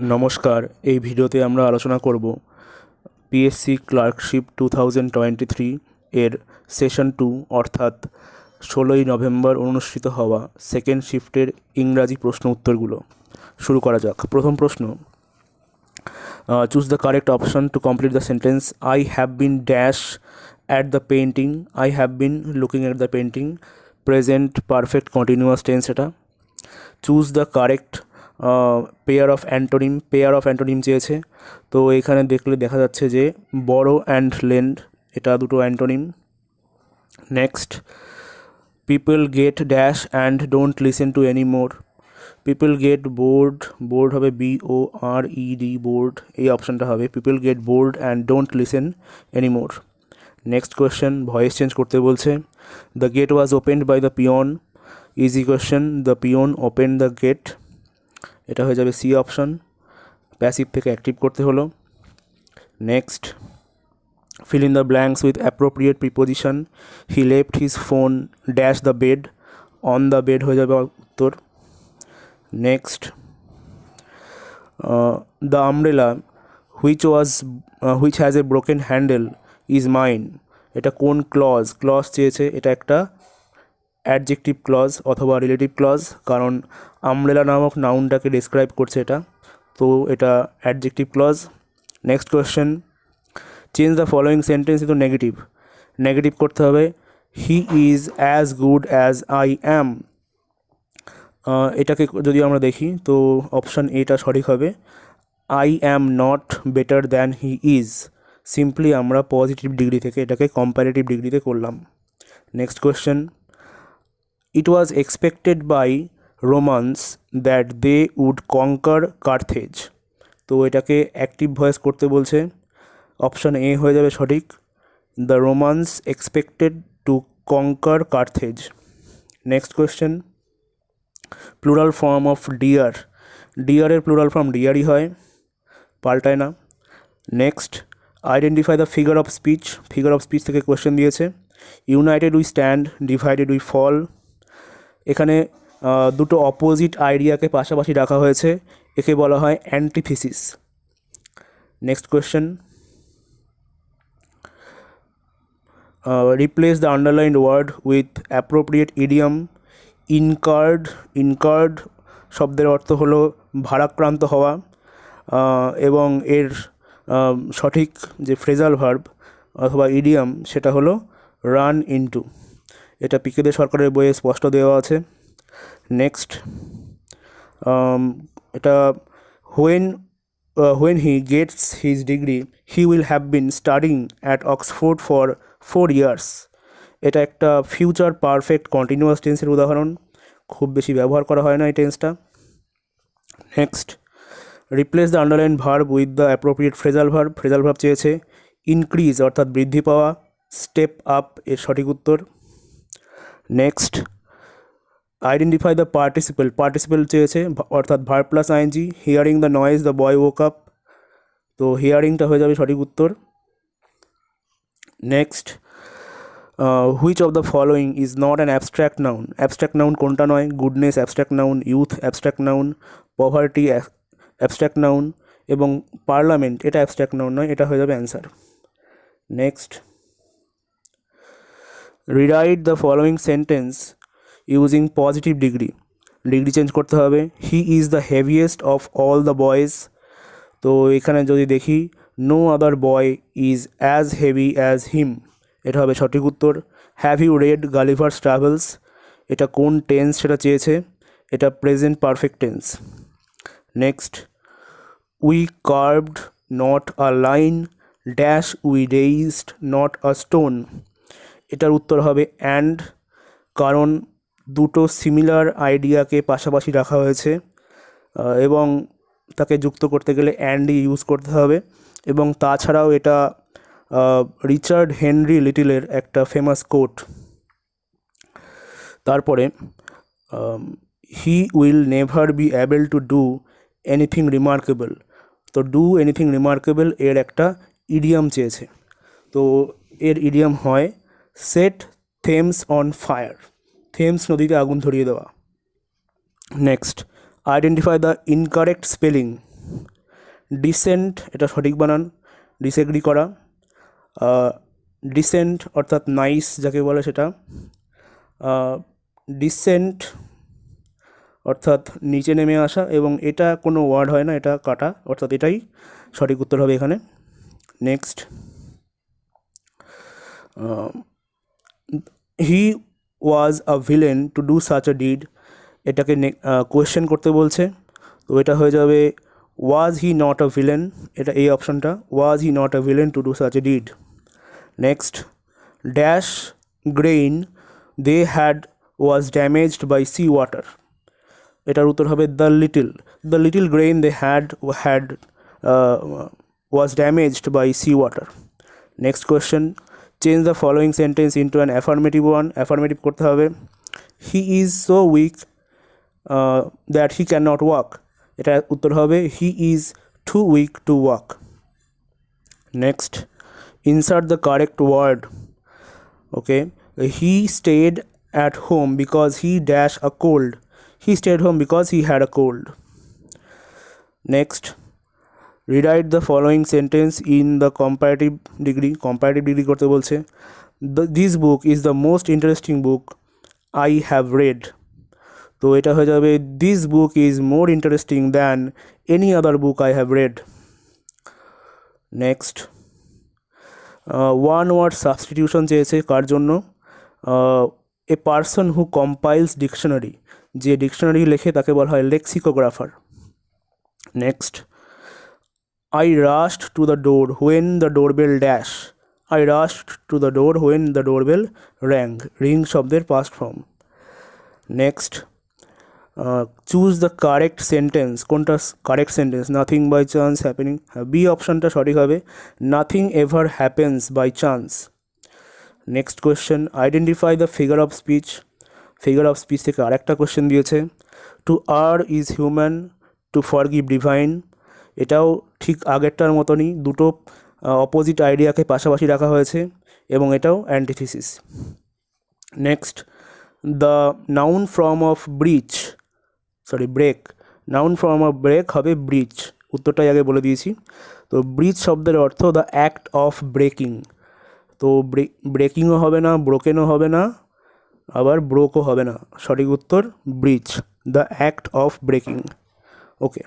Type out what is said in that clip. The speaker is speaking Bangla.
নমস্কার, এই ভিডিওতে আমরা আলোচনা করব পিএসসি ক্লার্কশিপ 2023 এর সেশন 2 অর্থাৎ 16ই নভেম্বর অনুষ্ঠিত হওয়া সেকেন্ড শিফটের ইংরাজি প্রশ্ন উত্তরগুলো। শুরু করা যাক। প্রথম প্রশ্ন, choose the correct option to complete the sentence I have been dash at the painting. I have been looking at the painting, present perfect continuous tense এটা। Choose the correct pair of antonym চেয়েছে, তো এখানে দেখলে দেখা যাচ্ছে যে বড়ো অ্যান্ড লেন্ড এটা দুটো antonym. Next, people get dash and don't listen to any more. People gate bored হবে BORED, বোর্ড, এই অপশানটা হবে। পিপল গেট বোর্ড অ্যান্ড ডোন্ট লিসেন এনি মোর। নেক্সট কোয়েশ্চেন, ভয়েস চেঞ্জ করতে বলছে। The gate was opened by the peon. Easy question, the peon open the gate, এটা হয়ে যাবে সি অপশন। প্যাসিভ থেকে অ্যাক্টিভ করতে হলো। Next, fill in the blanks with appropriate preposition. He left his phone dash the bed. On the bed হয়ে যাবে উত্তর। Next, the umbrella which has a broken handle is mine. এটা কোন ক্লজ চেয়েছে, এটা একটা অ্যাডজেক্টিভ ক্লজ অথবা রিলেটিভ ক্লজ, কারণ আমব্রেলা নামক নাউনটাকে ডিসক্রাইব করছে এটা, তো এটা adjective clause. Next question, change the following sentence into negative করতে হবে। He is as good as I am. এটাকে যদি আমরা দেখি তো অপশান এটা সঠিক হবে। I am not better than he is, simply আমরা পজিটিভ ডিগ্রি থেকে এটাকে কম্প্যারেটিভ ডিগ্রিতে করলাম। Next question, it was expected by romance that they would কঙ্কার Carthage, তো এটাকে অ্যাক্টিভ ভয়েস করতে বলছে। অপশান এ হয়ে যাবে সঠিক। The Romans expected to conquer Carthage. Next question, plural form of ডিয়ারের প্লুরাল ফর্ম ডিয়ারই হয়, পাল্টায় না। Next, identify the figure of speech থেকে কোয়েশ্চেন দিয়েছে। United we stand, divided we fall. এখানে দুটো অপোজিট আইডিয়াকে পাশাপাশি রাখা হয়েছে, একে বলা হয় antithesis. Next question, replace the underlined word with appropriate idiom. incurred শব্দের অর্থ হলো ভারাক্রান্ত হওয়া, এবং এর সঠিক যে ফ্রেজাল ভার্ব অথবা ইডিয়াম সেটা হলো রান ইনটু, এটা পিকেদের সরকারের বইয়ে স্পষ্ট দেওয়া আছে। নেক্সট, এটা when he gets his degree he will have been studying at Oxford for 4 years. এটা একটা ফিউচার পারফেক্ট কন্টিনিউয়াস টেন্সের উদাহরণ, খুব বেশি ব্যবহার করা হয় না এই টেন্সটা। Next, replace the underline verb with the appropriate phrasal verb চেয়েছে। ইনক্রিজ অর্থাৎ বৃদ্ধি পাওয়া, স্টেপ আপ এর সঠিক উত্তর। নেক্সট, আইডেন্টিফাই দ্য পার্টিসিপেল চেয়েছে অর্থাৎ verb plus I N G. Hearing the noise the boy woke up, তো হিয়ারিংটা হয়ে যাবে সঠিক উত্তর। Next, which of the following is not an abstract noun কোনটা নয়? Goodness abstract noun, youth abstract noun, poverty abstract noun এবং পার্লামেন্ট এটা অ্যাবস্ট্র্যাক্ট নাউন নয়, এটা হয়ে যাবে answer. Next, rewrite the following sentence using positive degree change করতে হবে। He is the heaviest of all the boys, তো এখানে যদি দেখি no other boy is as heavy as him, এটা হবে সঠিক উত্তর। Have you read Gulliver's Travels, এটা কোন টেন্স সেটা চেয়েছে, এটা present perfect tense. Next, we carved not a line dash we raised not a stone, এটার উত্তর হবে অ্যান্ড, কারণ দুটো সিমিলার আইডিয়াকে পাশাপাশি রাখা হয়েছে এবং তাকে যুক্ত করতে গেলে অ্যান্ডই ইউজ করতে হবে। এবং তাছাড়াও এটা রিচার্ড হেনরি লিটলের একটা ফেমাস কোট। তারপরে he will never be able to do anything remarkable, তো ডু এনিথিং রিমার্কেবল এর একটা ইডিয়াম চেয়েছে, তো এর ইডিয়াম হয় set Thames on fire, Thames নদীতে আগুন ধরিয়ে দেওয়া। Next, identify the incorrect spelling descent এটা সঠিক বানান, ডিসএগ্রি করা। ডিসেন্ট অর্থাৎ নাইস যাকে বলে সেটা, ডিসেন্ট অর্থাৎ নিচে নেমে আসা, এবং এটা কোনো ওয়ার্ড হয় না, এটা কাটা, অর্থাৎ এটাই সঠিক উত্তর হবে এখানে। Next, he was a villain to do such a did, এটাকে কোয়েশ্চেন করতে বলছে, তো এটা হয়ে যাবে ওয়াজ হি নট আ ভিলেন, এটা এই অপশানটা, was he not a villain to do such a deed. Next, dash grain they had was damaged by sea water, এটার উত্তর হবে the little grain they had was damaged by sea water. Next question, change the following sentence into an affirmative one, affirmative করতে হবে। He is so weak that he can not walk, এটা উত্তর হবে he is too weak to walk. Next, insert the correct word. Okay, he stayed at home because he dash a cold, he stayed home because he had a cold. Next, rewrite the following sentence in the comparative degree করতে বলছে, this book is the most interesting book I have read, তো এটা হয়ে যাবে this book is more interesting than any other book I have read. Next, one word substitution চেয়েছে কার জন্য, a person who compiles dictionary, যে ডিকশনারি লেখে তাকে বলা হয় lexicographer. Next, I rushed to the door when the doorbell dash, I rushed to the door when the doorbell rang, ring শব্দের past form. Next, choose the correct sentence, কোনটা correct sentence, nothing by chance happening, B অপশানটা সঠিক হবে, nothing ever happens by chance. Next question, identify the figure of speech, figure of speech থেকে আরেকটা কোয়েশ্চেন দিয়েছে, to err is human to forgive divine, এটাও ঠিক আগেরটার মতনই, দুটো অপোজিট আইডিয়াকে পাশাপাশি রাখা হয়েছে এবং এটাও antithesis. Next, the noun form of break, noun form of break হবে ব্রিচ, উত্তরটাই আগে বলে দিয়েছি। তো ব্রিচ শব্দের অর্থ দ্য অ্যাক্ট অফ ব্রেকিং, তো ব্রেকিংও হবে না, ব্রোকেনও হবে না, আবার ব্রোকও হবে না, সঠিক উত্তর breach, the act of breaking. Okay.